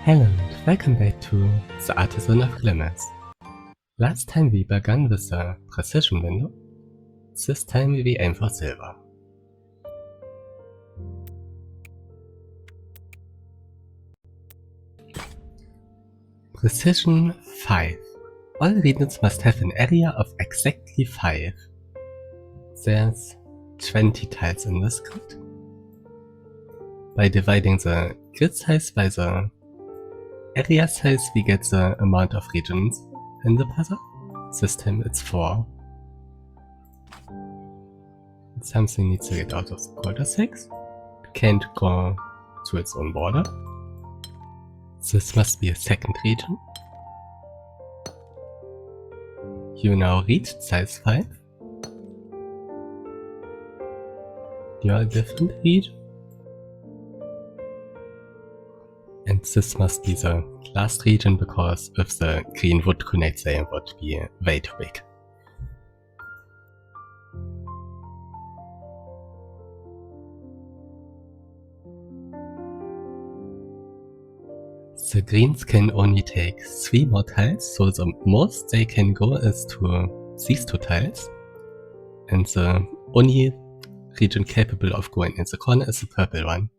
Hello and welcome back to the Artisan of Glimmers. Last time we began with the precision window, this time we aim for silver. Precision 5. All regions must have an area of exactly 5. There's 20 tiles in this grid. By dividing the grid size by the area size, we get the amount of regions in the puzzle. This time it's 4. Something needs to get out of the cul-de-sacs. It can't go to its own border. This must be a second region. You now reached size 5. You're a different region. And this must be the last region, because if the green would connect there, it would be way too big. The greens can only take 3 more tiles, so the most they can go is to these 2 tiles. And the only region capable of going in the corner is the purple one.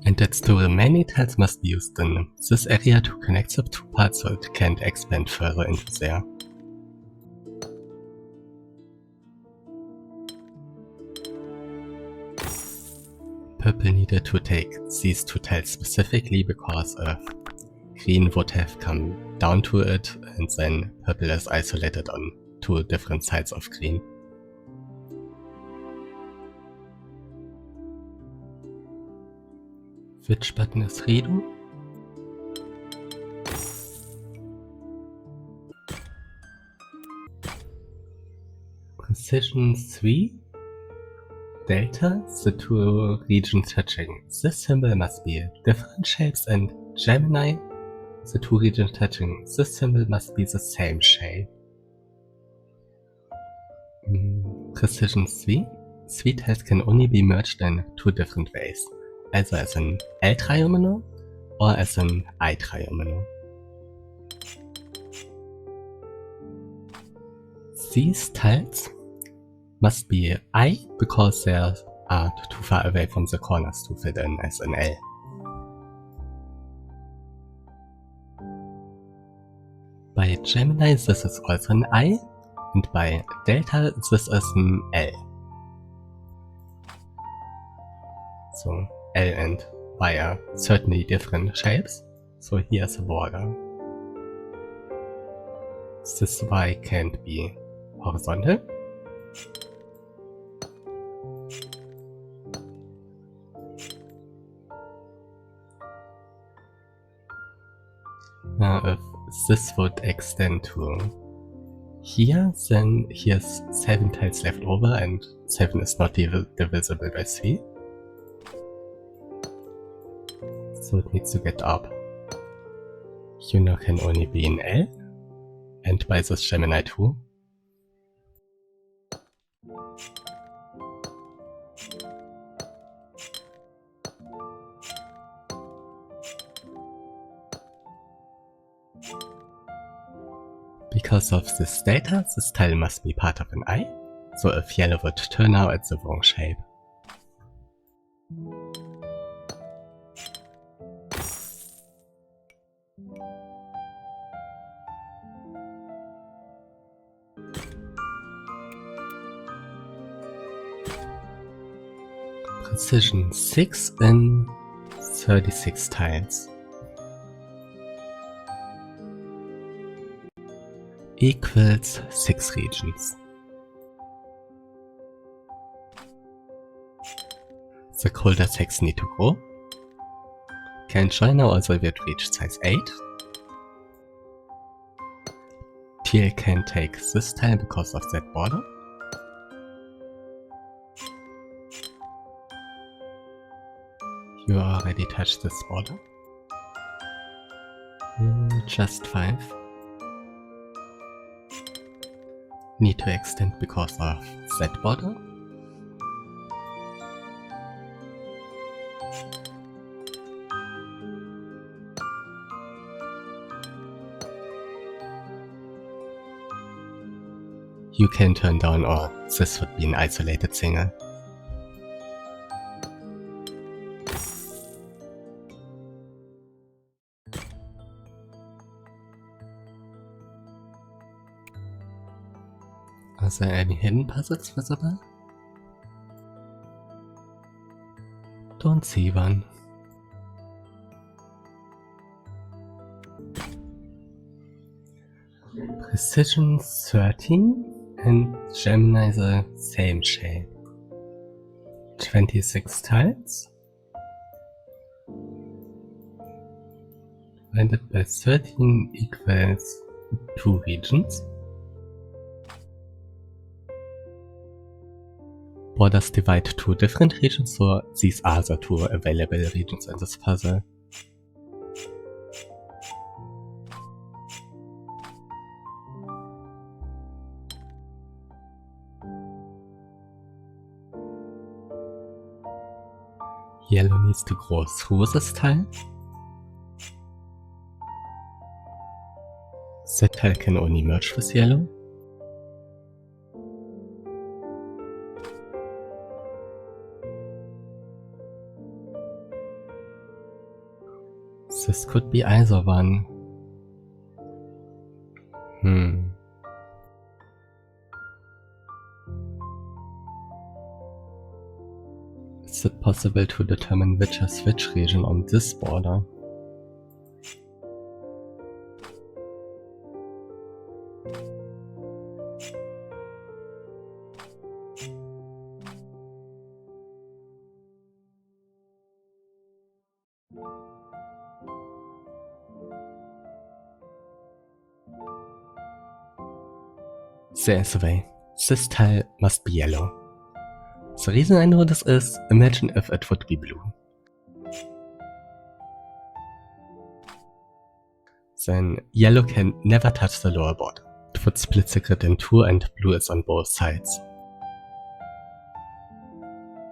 And that's 2 remaining tiles must be used in this area to connect the 2 parts so it can't expand further into there. Purple needed to take these 2 tiles specifically, because if green would have come down to it, and then purple is isolated on 2 different sides of green. Which button is redo? Precision 3. Delta, the 2 regions touching this symbol must be different shapes, and Gemini, the 2 regions touching this symbol must be the same shape. Precision 3. 3 tiles can only be merged in 2 different ways, either as an L triomino or as an I triomino. These tiles must be I, because they are too far away from the corners to fit in as an L. By Gemini this is also an I, and by Delta this is an L. So L and Y are certainly different shapes, so here's a border. This Y can't be horizontal. If this would extend to here, then here's 7 tiles left over, and 7 is not divisible by 3. So it needs to get up. Juno can only be in L, and by this Gemini too. Because of this data, this tile must be part of an I, so if yellow would turn out it's the wrong shape. Precision 6 in 36 tiles. Equals 6 regions. The cul-de-sacs need to go. Can join now, also we've reached size 8. Teal can take this tile because of that border. You already touched this border. Just 5. Need to extend because of that border. you can turn down, or this would be an isolated single. Are there any hidden puzzles visible? Don't see one. Precision 13 and Gemini the same shape. 26 tiles. Divided by 13 equals 2 regions. Borders divide 2 different regions, so these are the 2 available regions in this puzzle. Yellow needs to grow through this tile. That tile can only merge with yellow. This could be either one. Is it possible to determine which is which region on this border? There is a way. This tile must be yellow. The reason I know this is, imagine if it would be blue. Then yellow can never touch the lower border. It would split the grid in 2 and blue is on both sides.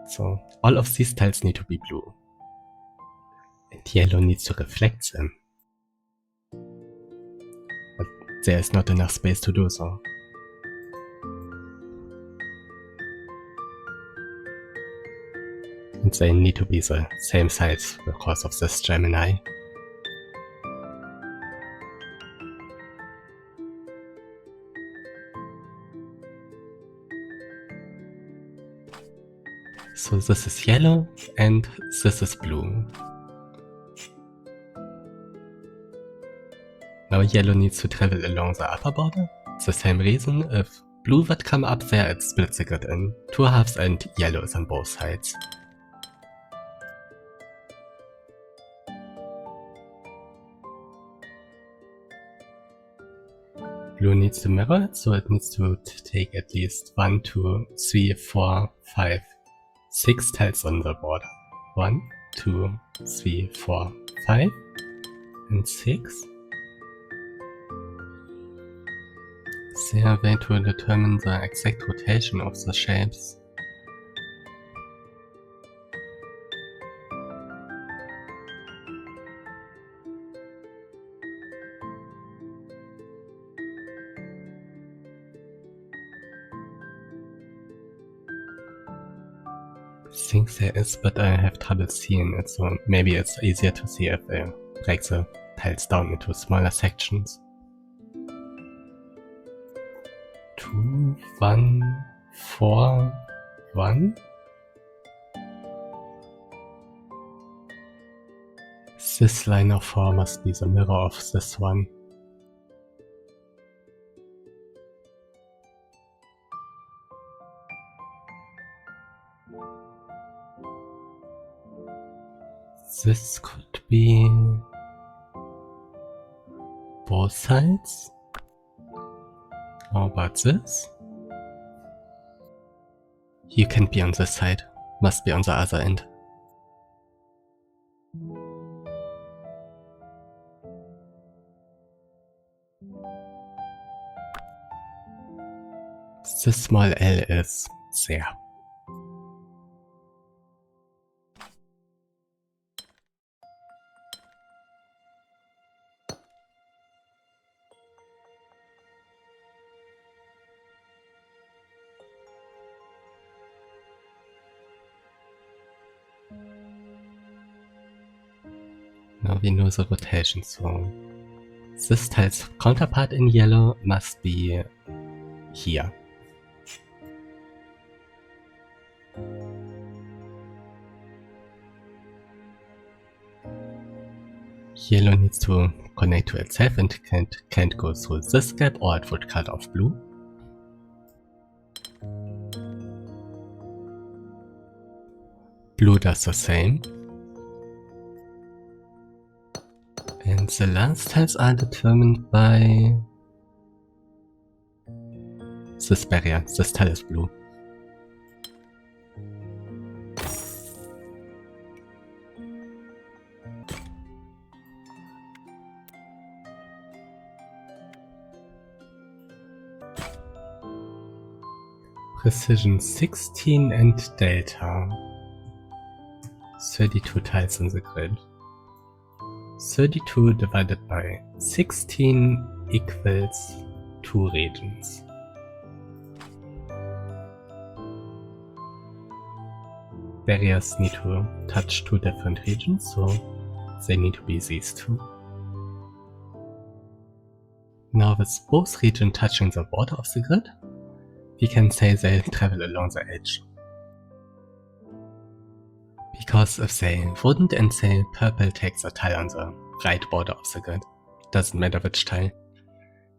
So all of these tiles need to be blue. And yellow needs to reflect them. But there is not enough space to do so. And they need to be the same size because of this Gemini. So this is yellow and this is blue. Now yellow needs to travel along the upper border. The same reason, if blue would come up there, it splits the grid in 2 halves and yellow is on both sides. Blue needs to mirror it, so it needs to take at least 1, 2, 3, 4, 5, 6 tiles on the border. 1, 2, 3, 4, 5, and 6. Is there a way to determine the exact rotation of the shapes? I think there is, but I have trouble seeing it, so maybe it's easier to see if I break the tiles down into smaller sections. 2, 1, 4, 1. This line of 4 must be the mirror of this one. This could be both sides. How about this? You can't be on this side, must be on the other end. This small L is there. Now we know the rotation, so this tile's counterpart in yellow must be here. Yellow needs to connect to itself and can't go through this gap or it would cut off blue. Blue does the same. And the last tiles are determined by this barrier. This tile is blue. Precision 16 and delta. 32 tiles in the grid. 32 divided by 16 equals 2 regions. Barriers need to touch 2 different regions, so they need to be these 2. Now with both regions touching the border of the grid, we can say they travel along the edge. Because if they wouldn't and say purple takes a tile on the right border of the grid, doesn't matter which tile,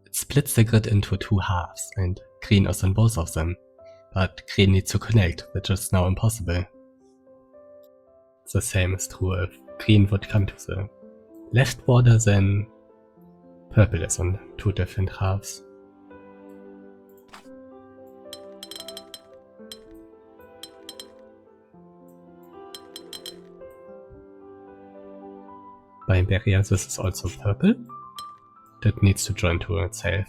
it splits the grid into 2 halves and green is on both of them, but green needs to connect, which is now impossible. The same is true if green would come to the left border, then purple is on 2 different halves. By barrier, this is also purple. That needs to join to itself.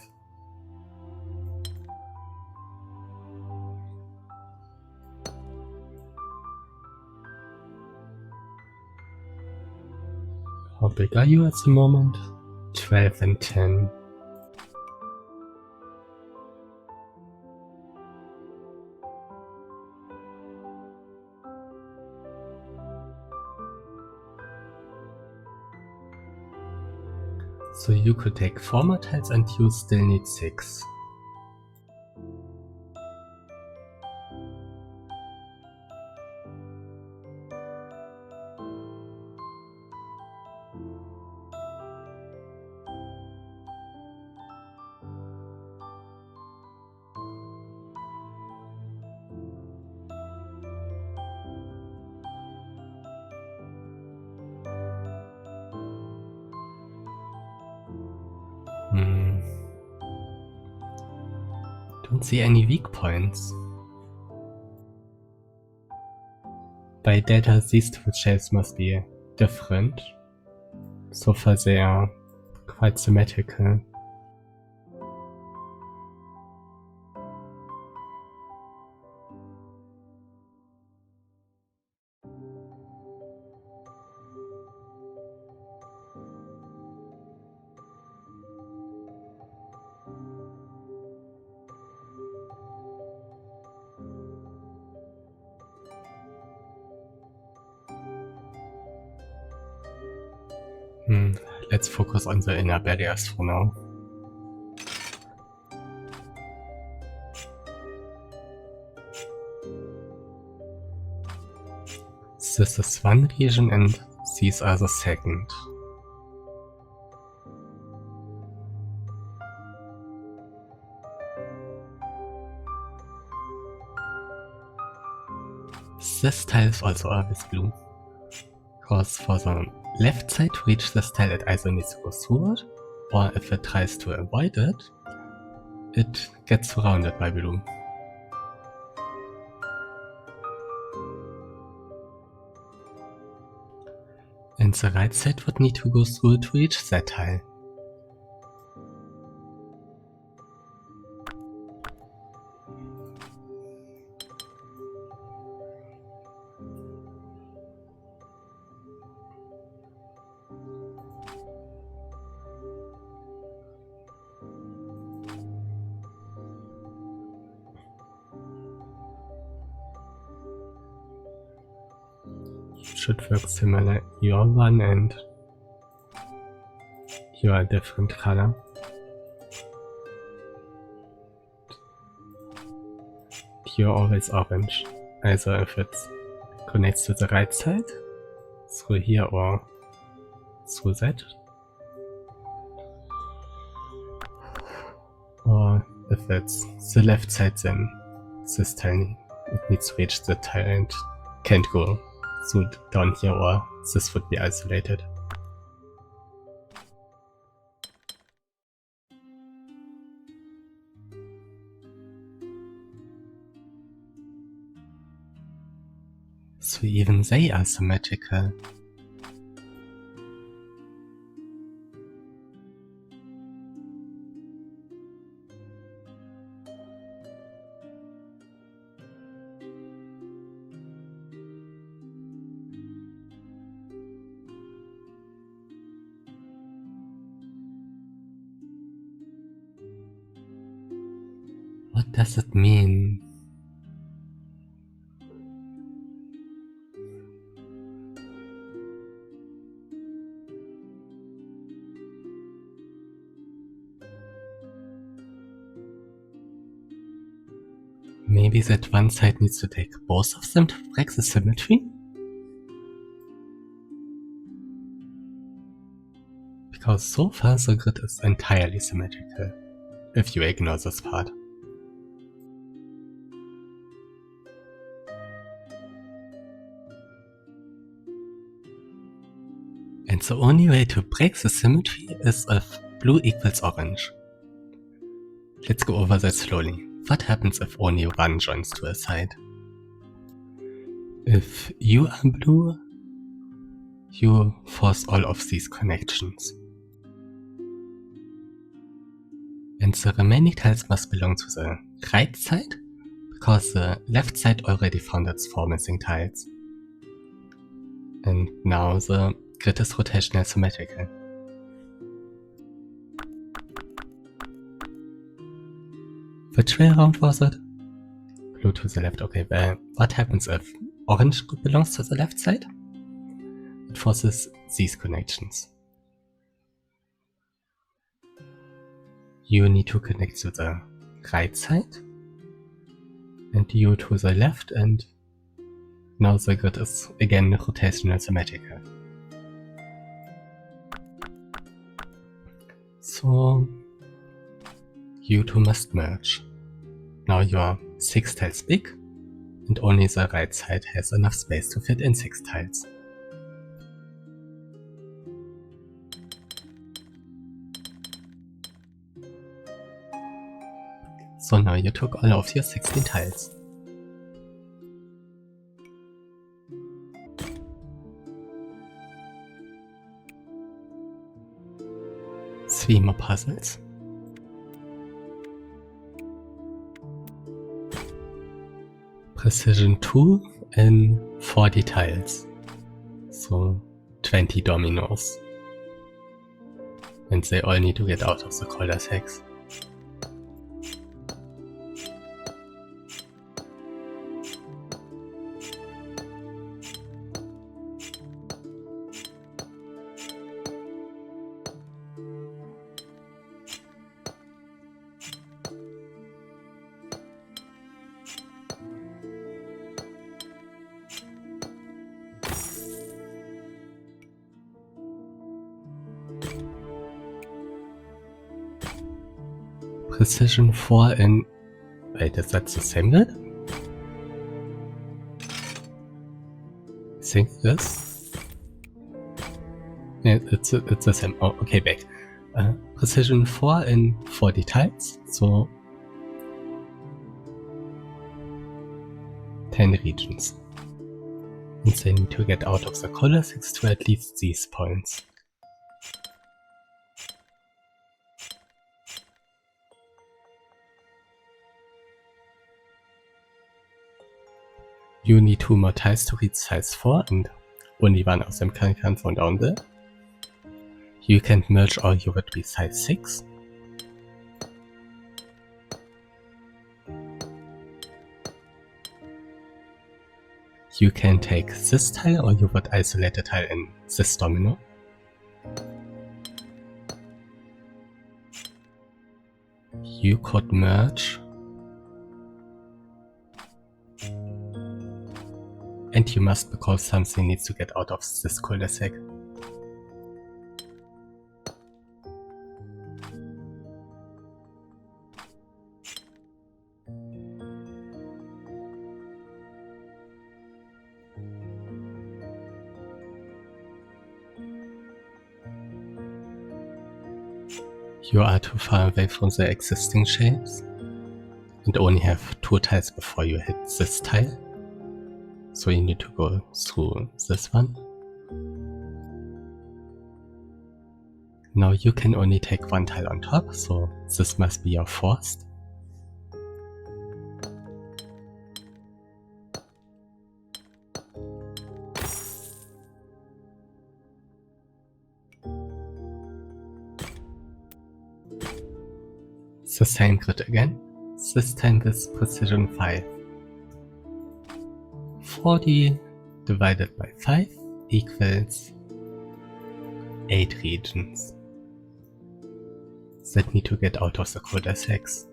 How big are you at the moment? 12 and 10. So you could take 4 more tiles and you still need 6. Don't see any weak points. By data, these 2 shapes must be different. So far they are quite symmetrical. Let's focus on the inner barriers for now. This is one region and these are the second. This tile is also always blue, because for the left side to reach this tile it either needs to go through it, or if it tries to avoid it, it gets surrounded by blue. And the right side would need to go through it to reach that tile. Should work similar your one and You are a different color. You're always orange. Also if it connects to the right side, through here or through that. Or if it's the left side, then this tile, it needs to reach the tile and can't go through down here, or this would be isolated. So even they are symmetrical. What does it mean? Maybe that one side needs to take both of them to break the symmetry? Because so far the grid is entirely symmetrical, if you ignore this part. And the only way to break the symmetry is if blue equals orange. Let's go over that slowly. What happens if only one joins to a side? If you are blue, you force all of these connections. And the remaining tiles must belong to the right side, because the left side already found its 4 missing tiles. And now the grid is rotational symmetrical. Which way around was it? Blue to the left, okay, well, what happens if orange belongs to the left side? It forces these connections. You need to connect to the right side, and you to the left, and now the grid is again rotational symmetrical. So you two must merge. Now you are 6 tiles big, and only the right side has enough space to fit in 6 tiles. So now you took all of your 16 tiles. Three more puzzles. Precision 2 in 40 tiles. So 20 dominoes. And they all need to get out of the cul-de-sacs. Precision 4 in... Wait, is that the same grid? I think this? Yeah, it's the same. Oh, okay, back. Precision 4 in 40 tiles, so 10 regions. And they need to get out of the cul-de-sacs to at least these points. You need 2 more tiles to reach size 4, and only one of them can from down there. You can't merge or you would be size 6. You can take this tile or you would isolate a tile in this domino. you could merge. And you must, because something needs to get out of this cul-de-sac. You are too far away from the existing shapes and only have 2 tiles before you hit this tile. So you need to go through this one. Now you can only take 1 tile on top, so this must be your forced. The same grid again, this time with precision 5. 40 divided by 5 equals 8 regions that need to get out of the cul-de-sacs.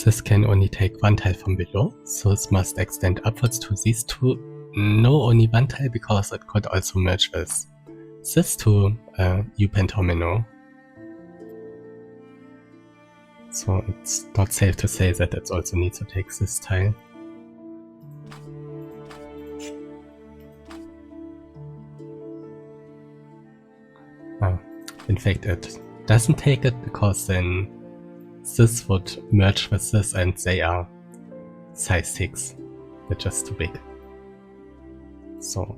This can only take 1 tile from below, so it must extend upwards to these 2. No, only 1 tile, because it could also merge with this 2 U-pentomino. So it's not safe to say that it also needs to take this tile. In fact, it doesn't take it, because then this would merge with this and they are size 6, which is too big. So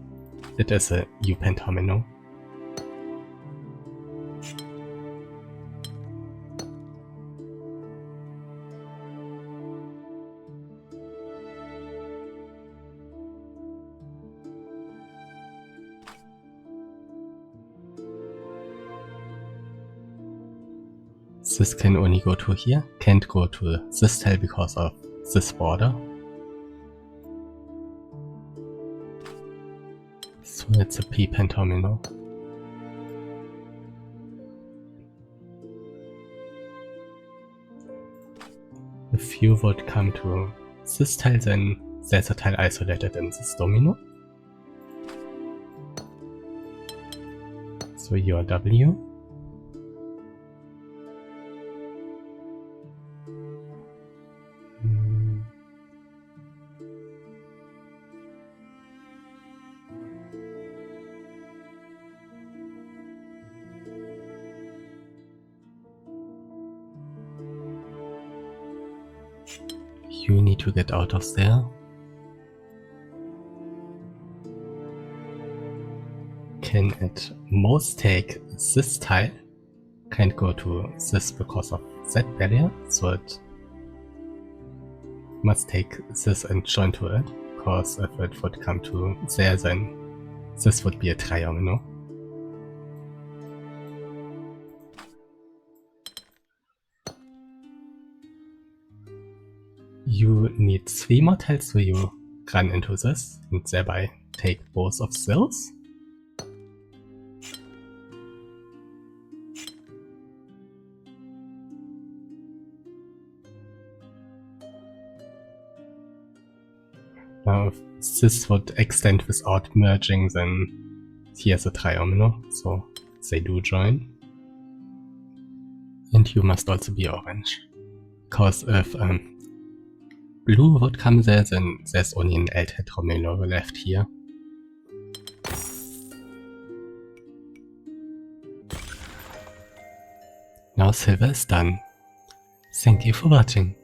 it is a U-pentomino. This can only go to here, can't go to this tile because of this border. So it's a P-pentomino. If you would come to this tile, then there's a tile isolated in this domino. So your W. You need to get out of there. Can at most take this tile. Can't go to this because of that barrier, so it must take this and join to it, because if it would come to there, then this would be a triomino. You need 3 more tiles, so you run into this and thereby take both of those. Now if this would extend without merging, then here's a triomino, so they do join. And you must also be orange, because if blue would come there, then there's only an L-tetromino left here. Now silver is done. Thank you for watching.